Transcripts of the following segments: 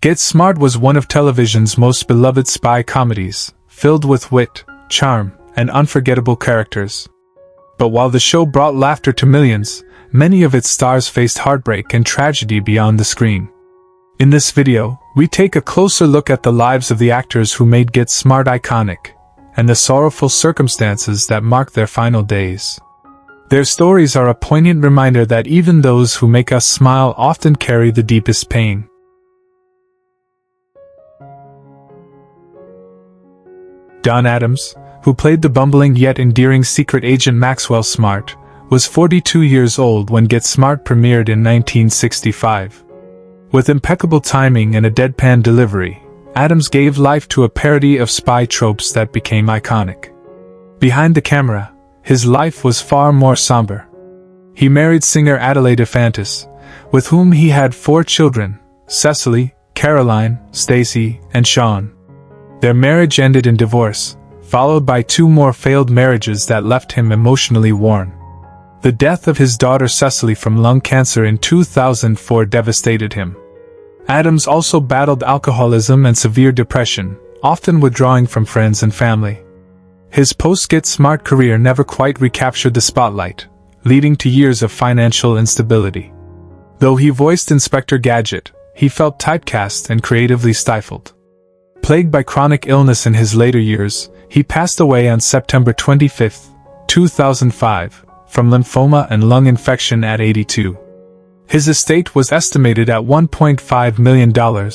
Get Smart was one of television's most beloved spy comedies, filled with wit, charm, and unforgettable characters. But while the show brought laughter to millions, many of its stars faced heartbreak and tragedy beyond the screen. In this video, we take a closer look at the lives of the actors who made Get Smart iconic, and the sorrowful circumstances that marked their final days. Their stories are a poignant reminder that even those who make us smile often carry the deepest pain. Don Adams, who played the bumbling yet endearing secret agent Maxwell Smart, was 42 years old when Get Smart premiered in 1965. With impeccable timing and a deadpan delivery, Adams gave life to a parody of spy tropes that became iconic. Behind the camera, his life was far more somber. He married singer Adelaide Infantis, with whom he had 4 children: Cecily, Caroline, Stacy, and Sean. Their marriage ended in divorce, followed by 2 more failed marriages that left him emotionally worn. The death of his daughter Cecily from lung cancer in 2004 devastated him. Adams also battled alcoholism and severe depression, often withdrawing from friends and family. His post-Get Smart career never quite recaptured the spotlight, leading to years of financial instability. Though he voiced Inspector Gadget, he felt typecast and creatively stifled. Plagued by chronic illness in his later years, he passed away on September 25, 2005, from lymphoma and lung infection at 82. His estate was estimated at $1.5 million,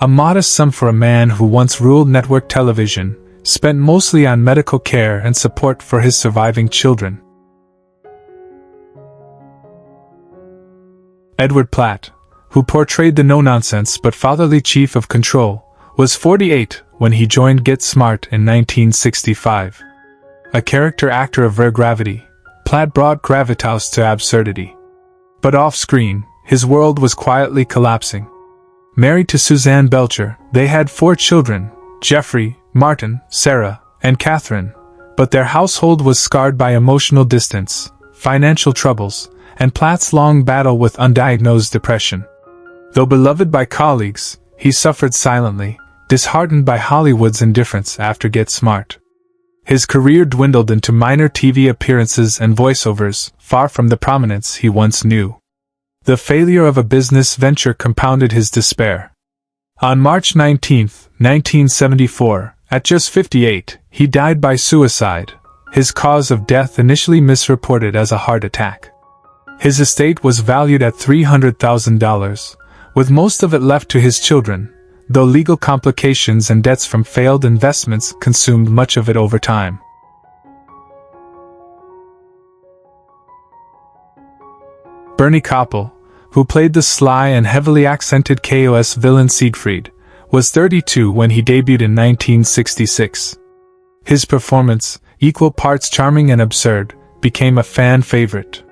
a modest sum for a man who once ruled network television, spent mostly on medical care and support for his surviving children. Edward Platt, who portrayed the no-nonsense but fatherly chief of control, was 48 when he joined Get Smart in 1965. A character actor of rare gravity, Platt brought gravitas to absurdity. But off-screen, his world was quietly collapsing. Married to Suzanne Belcher, they had 4 children: Jeffrey, Martin, Sarah, and Catherine, but their household was scarred by emotional distance, financial troubles, and Platt's long battle with undiagnosed depression. Though beloved by colleagues, he suffered silently, disheartened by Hollywood's indifference after Get Smart. His career dwindled into minor TV appearances and voiceovers, far from the prominence he once knew. The failure of a business venture compounded his despair. On March 19, 1974, at just 58, he died by suicide, his cause of death initially misreported as a heart attack. His estate was valued at $300,000, with most of it left to his children, though legal complications and debts from failed investments consumed much of it over time. Bernie Koppel, who played the sly and heavily accented KOS villain Siegfried, was 32 when he debuted in 1966. His performance, equal parts charming and absurd, became a fan favorite.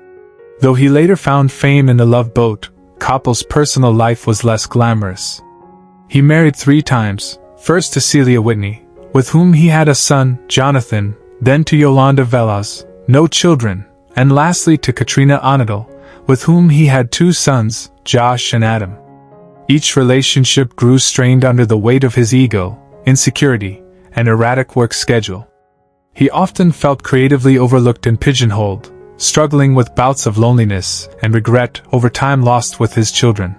Though he later found fame in The Love Boat, Koppel's personal life was less glamorous. He married 3 times, first to Celia Whitney, with whom he had a son, Jonathan, then to Yolanda Velas, no children, and lastly to Katrina Onadil, with whom he had 2 sons, Josh and Adam. Each relationship grew strained under the weight of his ego, insecurity, and erratic work schedule. He often felt creatively overlooked and pigeonholed, struggling with bouts of loneliness and regret over time lost with his children.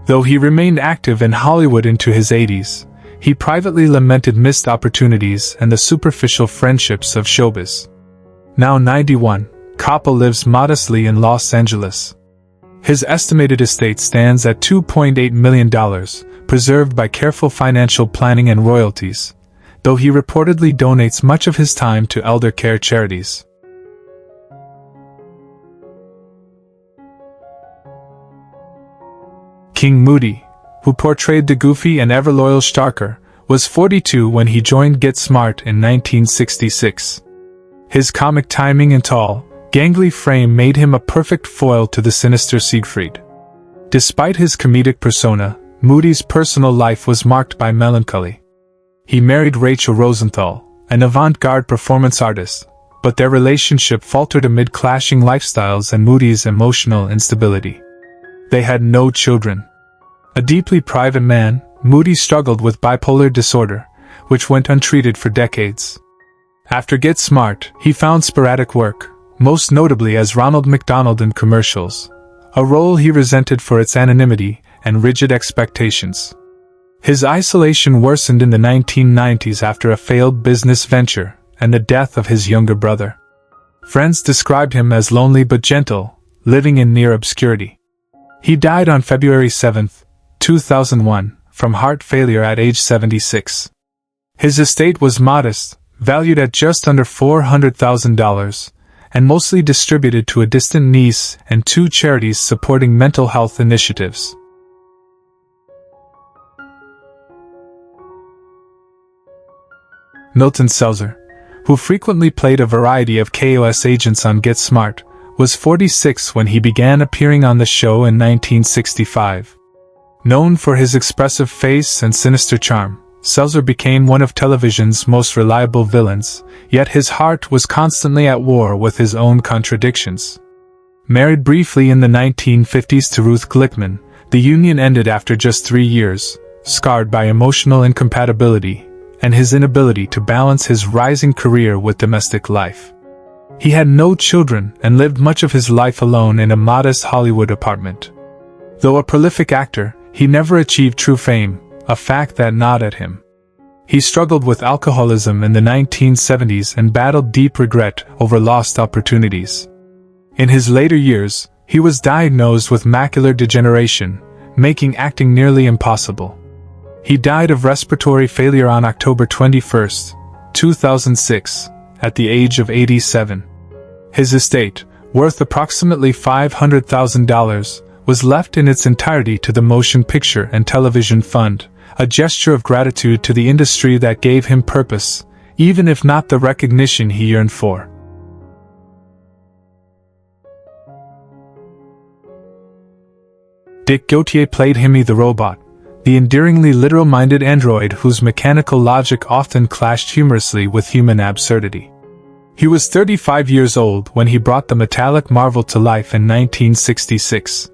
Though he remained active in Hollywood into his 80s, he privately lamented missed opportunities and the superficial friendships of showbiz. Now 91, Koppel lives modestly in Los Angeles. His estimated estate stands at $2.8 million, preserved by careful financial planning and royalties, though he reportedly donates much of his time to elder care charities. King Moody, who portrayed the goofy and ever-loyal Starker, was 42 when he joined Get Smart in 1966. His comic timing and tall, gangly frame made him a perfect foil to the sinister Siegfried. Despite his comedic persona, Moody's personal life was marked by melancholy. He married Rachel Rosenthal, an avant-garde performance artist, but their relationship faltered amid clashing lifestyles and Moody's emotional instability. They had no children. A deeply private man, Moody struggled with bipolar disorder, which went untreated for decades. After Get Smart, he found sporadic work, most notably as Ronald McDonald in commercials, a role he resented for its anonymity and rigid expectations. His isolation worsened in the 1990s after a failed business venture and the death of his younger brother. Friends described him as lonely but gentle, living in near obscurity. He died on February 7, 2001, from heart failure at age 76. His estate was modest, valued at just under $400,000, and mostly distributed to a distant niece and 2 charities supporting mental health initiatives. Milton Selzer, who frequently played a variety of KOS agents on Get Smart, was 46 when he began appearing on the show in 1965. Known for his expressive face and sinister charm, Selzer became one of television's most reliable villains, yet his heart was constantly at war with his own contradictions. Married briefly in the 1950s to Ruth Glickman, the union ended after just 3 years, scarred by emotional incompatibility and his inability to balance his rising career with domestic life. He had no children and lived much of his life alone in a modest Hollywood apartment. Though a prolific actor, he never achieved true fame, a fact that gnawed at him. He struggled with alcoholism in the 1970s and battled deep regret over lost opportunities. In his later years, he was diagnosed with macular degeneration, making acting nearly impossible. He died of respiratory failure on October 21, 2006, at the age of 87. His estate, worth approximately $500,000, was left in its entirety to the Motion Picture and Television Fund, a gesture of gratitude to the industry that gave him purpose, even if not the recognition he yearned for. Dick Gautier played Himy the robot, the endearingly literal-minded android whose mechanical logic often clashed humorously with human absurdity. He was 35 years old when he brought the metallic marvel to life in 1966.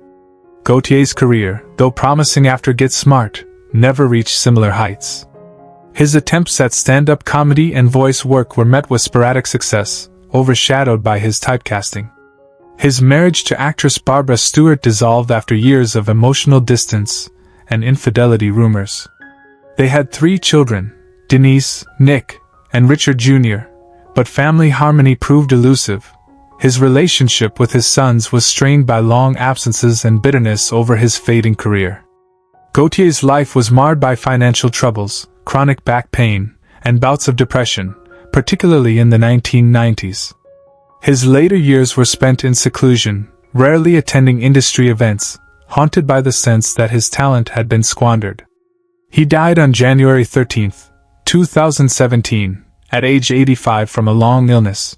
Gautier's career, though promising after Get Smart, never reached similar heights. His attempts at stand-up comedy and voice work were met with sporadic success, overshadowed by his typecasting. His marriage to actress Barbara Stewart dissolved after years of emotional distance and infidelity rumors. They had 3 children, Denise, Nick, and Richard Jr., but family harmony proved elusive. His relationship with his sons was strained by long absences and bitterness over his fading career. Gautier's life was marred by financial troubles, chronic back pain, and bouts of depression, particularly in the 1990s. His later years were spent in seclusion, rarely attending industry events, haunted by the sense that his talent had been squandered. He died on January 13, 2017, at age 85 from a long illness.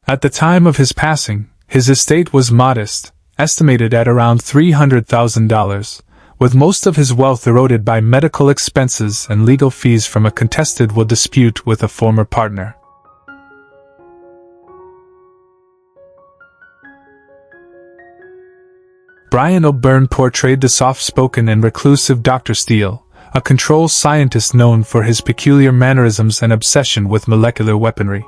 At the time of his passing, his estate was modest, estimated at around $300,000, with most of his wealth eroded by medical expenses and legal fees from a contested will dispute with a former partner. Brian O'Byrne portrayed the soft-spoken and reclusive Dr. Steele, a control scientist known for his peculiar mannerisms and obsession with molecular weaponry.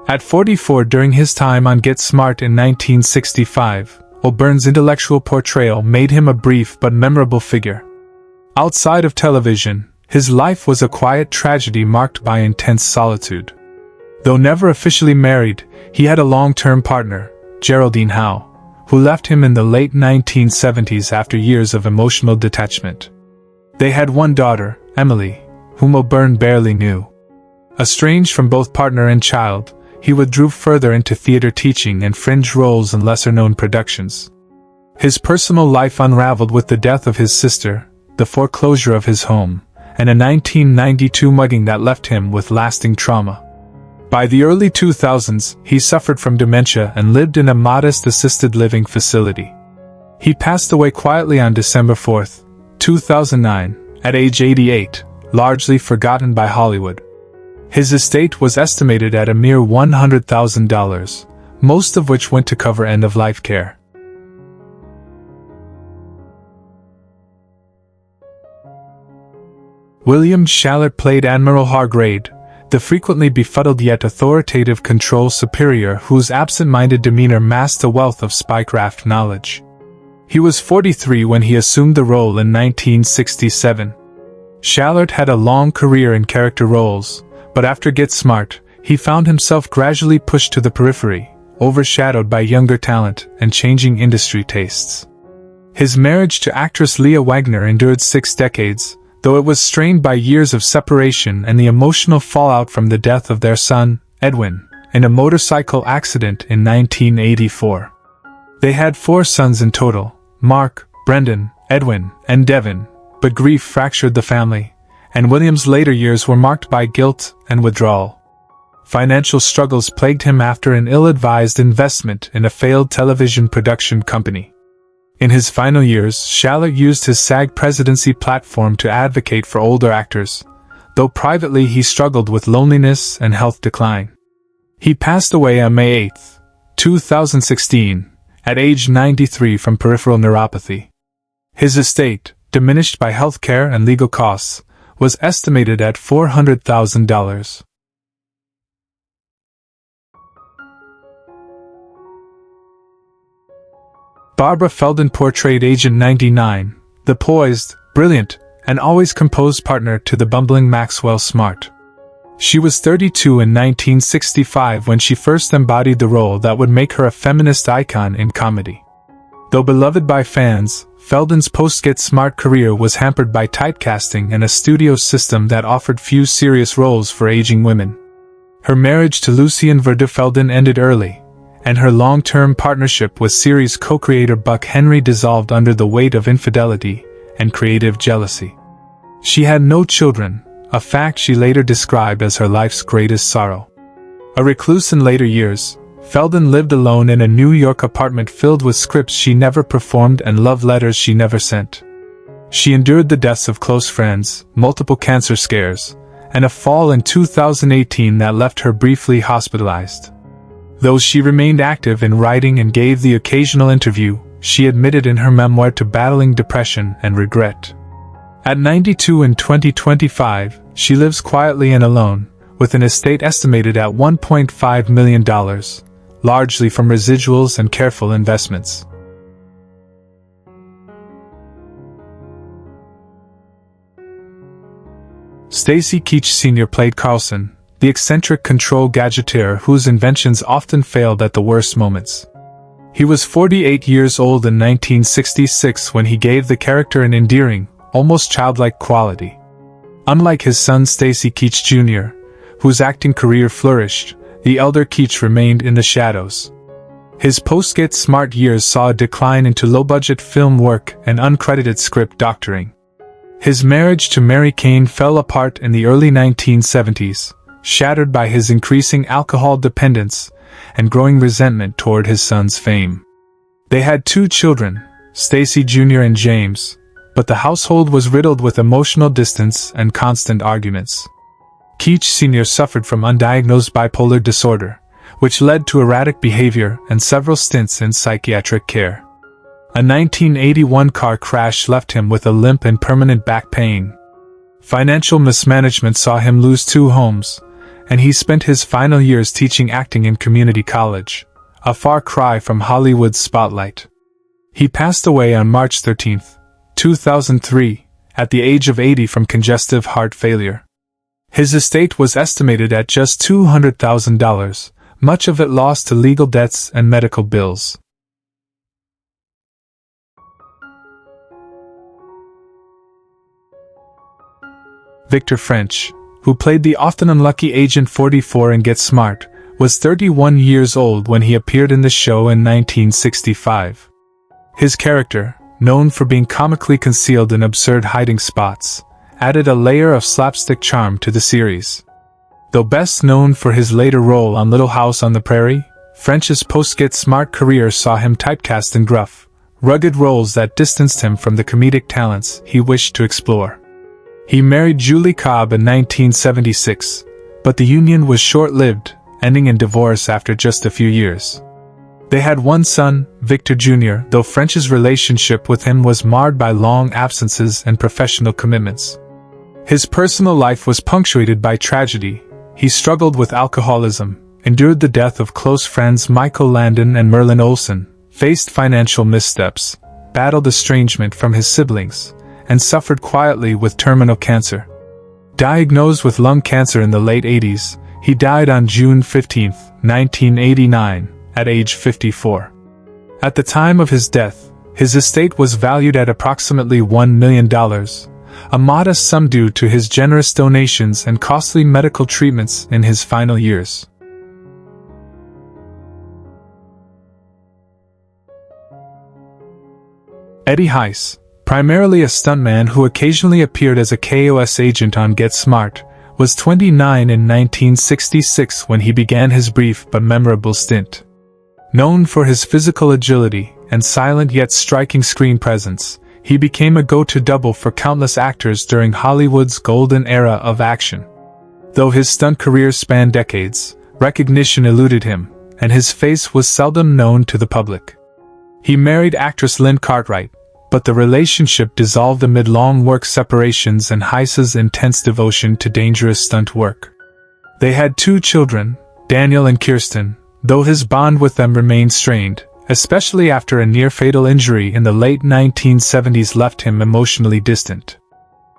At 44 during his time on Get Smart in 1965, O'Byrne's intellectual portrayal made him a brief but memorable figure. Outside of television, his life was a quiet tragedy marked by intense solitude. Though never officially married, he had a long-term partner, Geraldine Howe, who left him in the late 1970s after years of emotional detachment. They had one daughter, Emily, whom O'Byrne barely knew. Estranged from both partner and child, he withdrew further into theater teaching and fringe roles in lesser-known productions. His personal life unraveled with the death of his sister, the foreclosure of his home, and a 1992 mugging that left him with lasting trauma. By the early 2000s, he suffered from dementia and lived in a modest assisted living facility. He passed away quietly on December 4, 2009, at age 88, largely forgotten by Hollywood. His estate was estimated at a mere $100,000, most of which went to cover end-of-life care. William Shallert played Admiral Hargrade, the frequently befuddled yet authoritative control superior whose absent-minded demeanor masked a wealth of spycraft knowledge. He was 43 when he assumed the role in 1967. Shallert had a long career in character roles, but after Get Smart, he found himself gradually pushed to the periphery, overshadowed by younger talent and changing industry tastes. His marriage to actress Leah Wagner endured 6 decades, though it was strained by years of separation and the emotional fallout from the death of their son, Edwin, in a motorcycle accident in 1984. They had 4 sons in total: Mark, Brendan, Edwin, and Devin, but grief fractured the family, and William's later years were marked by guilt and withdrawal. Financial struggles plagued him after an ill-advised investment in a failed television production company. In his final years, Shallert used his SAG presidency platform to advocate for older actors, though privately he struggled with loneliness and health decline. He passed away on May 8, 2016, at age 93 from peripheral neuropathy. His estate, diminished by health care and legal costs, was estimated at $400,000. Barbara Feldon portrayed Agent 99, the poised, brilliant, and always composed partner to the bumbling Maxwell Smart. She was 32 in 1965 when she first embodied the role that would make her a feminist icon in comedy. Though beloved by fans, Feldon's post-Get Smart career was hampered by typecasting and a studio system that offered few serious roles for aging women. Her marriage to Lucien Verder Feldon ended early, and her long-term partnership with series co-creator Buck Henry dissolved under the weight of infidelity and creative jealousy. She had no children, a fact she later described as her life's greatest sorrow. A recluse in later years, Feldon lived alone in a New York apartment filled with scripts she never performed and love letters she never sent. She endured the deaths of close friends, multiple cancer scares, and a fall in 2018 that left her briefly hospitalized. Though she remained active in writing and gave the occasional interview, she admitted in her memoir to battling depression and regret. At 92 in 2025, she lives quietly and alone, with an estate estimated at $1.5 million, largely from residuals and careful investments. Stacy Keach Sr. played Carlson, the eccentric control gadgeteer whose inventions often failed at the worst moments. He was 48 years old in 1966 when he gave the character an endearing, almost childlike quality. Unlike his son Stacy Keach Jr., whose acting career flourished, the elder Keach remained in the shadows. His post-Get Smart years saw a decline into low-budget film work and uncredited script doctoring. His marriage to Mary Kane fell apart in the early 1970s, shattered by his increasing alcohol dependence and growing resentment toward his son's fame. They had 2 children, Stacy Jr. and James, but the household was riddled with emotional distance and constant arguments. Keach Sr. suffered from undiagnosed bipolar disorder, which led to erratic behavior and several stints in psychiatric care. A 1981 car crash left him with a limp and permanent back pain. Financial mismanagement saw him lose 2 homes, and he spent his final years teaching acting in community college, a far cry from Hollywood's spotlight. He passed away on March 13, 2003, at the age of 80 from congestive heart failure. His estate was estimated at just $200,000, much of it lost to legal debts and medical bills. Victor French, who played the often unlucky Agent 44 in Get Smart, was 31 years old when he appeared in the show in 1965. His character, known for being comically concealed in absurd hiding spots, added a layer of slapstick charm to the series. Though best known for his later role on Little House on the Prairie, French's post-Get Smart career saw him typecast in gruff, rugged roles that distanced him from the comedic talents he wished to explore. He married Julie Cobb in 1976, but the union was short-lived, ending in divorce after just a few years. They had 1 son, Victor Jr., though French's relationship with him was marred by long absences and professional commitments. His personal life was punctuated by tragedy. He struggled with alcoholism, endured the death of close friends Michael Landon and Merlin Olsen, faced financial missteps, battled estrangement from his siblings, and suffered quietly with terminal cancer. Diagnosed with lung cancer in the late 80s, he died on June 15, 1989, at age 54. At the time of his death, his estate was valued at approximately $1 million, a modest sum due to his generous donations and costly medical treatments in his final years. Eddie Heiss, primarily a stuntman who occasionally appeared as a KOS agent on Get Smart, was 29 in 1966 when he began his brief but memorable stint. Known for his physical agility and silent yet striking screen presence, he became a go-to double for countless actors during Hollywood's golden era of action. Though his stunt career spanned decades, recognition eluded him, and his face was seldom known to the public. He married actress Lynn Cartwright, but the relationship dissolved amid long work separations and Heiss's intense devotion to dangerous stunt work. They had 2 children, Daniel and Kirsten, though his bond with them remained strained, especially after a near-fatal injury in the late 1970s left him emotionally distant.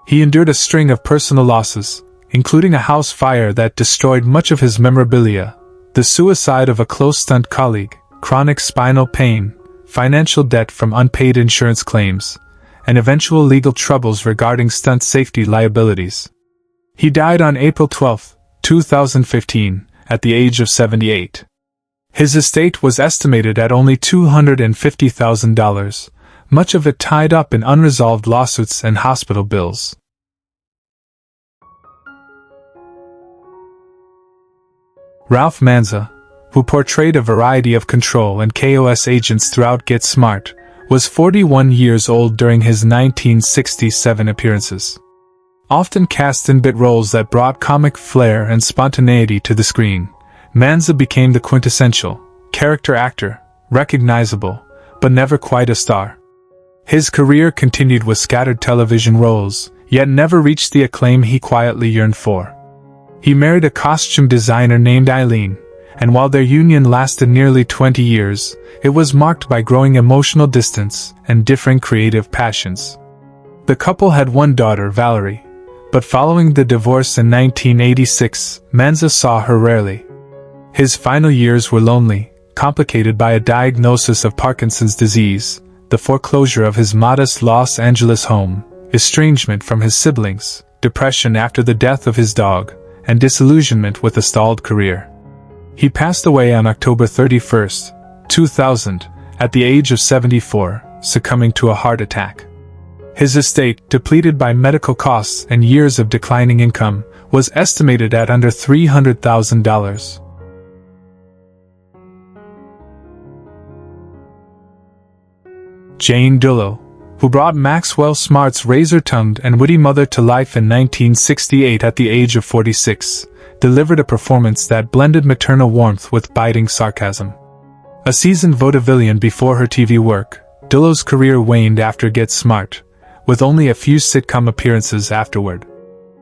He endured a string of personal losses, including a house fire that destroyed much of his memorabilia, the suicide of a close stunt colleague, chronic spinal pain, financial debt from unpaid insurance claims, and eventual legal troubles regarding stunt safety liabilities. He died on April 12, 2015, at the age of 78. His estate was estimated at only $250,000, much of it tied up in unresolved lawsuits and hospital bills. Ralph Manza, who portrayed a variety of control and KOS agents throughout Get Smart, was 41 years old during his 1967 appearances. Often cast in bit roles that brought comic flair and spontaneity to the screen, Manza became the quintessential character actor, recognizable, but never quite a star. His career continued with scattered television roles, yet never reached the acclaim he quietly yearned for. He married a costume designer named Eileen, and while their union lasted nearly 20 years, it was marked by growing emotional distance and differing creative passions. The couple had 1 daughter, Valerie, but following the divorce in 1986, Manza saw her rarely. His final years were lonely, complicated by a diagnosis of Parkinson's disease, the foreclosure of his modest Los Angeles home, estrangement from his siblings, depression after the death of his dog, and disillusionment with a stalled career. He passed away on October 31, 2000, at the age of 74, succumbing to a heart attack. His estate, depleted by medical costs and years of declining income, was estimated at under $300,000. Jane Dullo, who brought Maxwell Smart's razor-tongued and witty mother to life in 1968 at the age of 46, delivered a performance that blended maternal warmth with biting sarcasm. A seasoned vaudevillian before her TV work, Dullo's career waned after Get Smart, with only a few sitcom appearances afterward.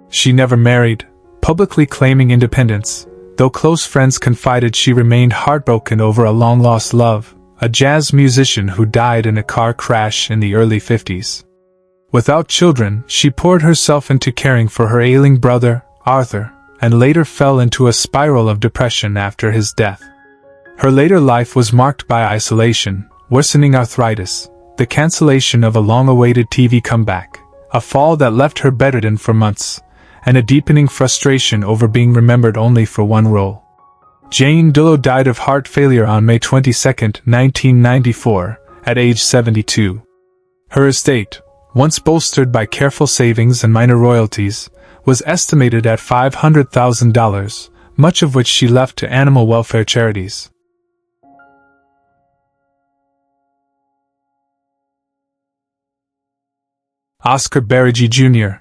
She never married, publicly claiming independence, though close friends confided she remained heartbroken over a long-lost love, a jazz musician who died in a car crash in the early 50s. Without children, she poured herself into caring for her ailing brother, Arthur, and later fell into a spiral of depression after his death. Her later life was marked by isolation, worsening arthritis, the cancellation of a long-awaited TV comeback, a fall that left her bedridden for months, and a deepening frustration over being remembered only for one role. Jane Dullo died of heart failure on May 22, 1994, at age 72. Her estate, once bolstered by careful savings and minor royalties, was estimated at $500,000, much of which she left to animal welfare charities. Oscar Barrigi Jr.,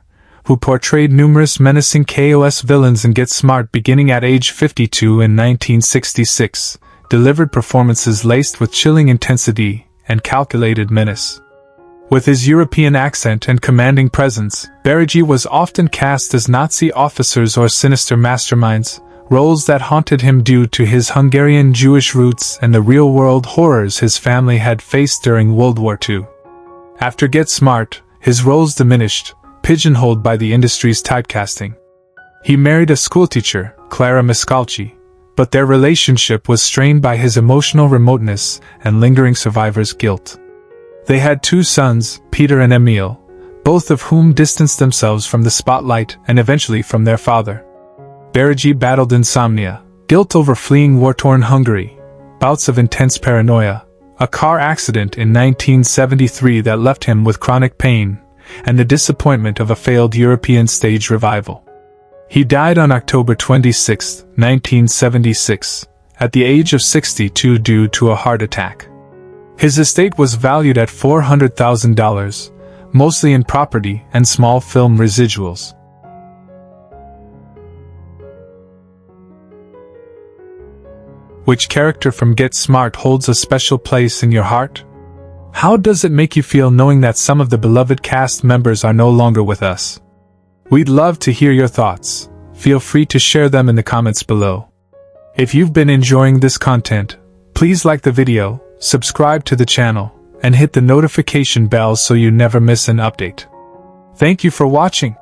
who portrayed numerous menacing KOS villains in Get Smart beginning at age 52 in 1966, delivered performances laced with chilling intensity and calculated menace. With his European accent and commanding presence, Berigi was often cast as Nazi officers or sinister masterminds, roles that haunted him due to his Hungarian Jewish roots and the real-world horrors his family had faced during World War II. After Get Smart, his roles diminished, pigeonholed by the industry's typecasting. He married a schoolteacher, Clara Miscalchi, but their relationship was strained by his emotional remoteness and lingering survivor's guilt. They had 2 sons, Peter and Emil, both of whom distanced themselves from the spotlight and eventually from their father. Berigi battled insomnia, guilt over fleeing war-torn Hungary, bouts of intense paranoia, a car accident in 1973 that left him with chronic pain, and the disappointment of a failed European stage revival. He died on October 26, 1976, at the age of 62 due to a heart attack. His estate was valued at $400,000, mostly in property and small film residuals. Which character from Get Smart holds a special place in your heart? How does it make you feel knowing that some of the beloved cast members are no longer with us? We'd love to hear your thoughts. Feel free to share them in the comments below. If you've been enjoying this content, please like the video, subscribe to the channel, and hit the notification bell so you never miss an update. Thank you for watching.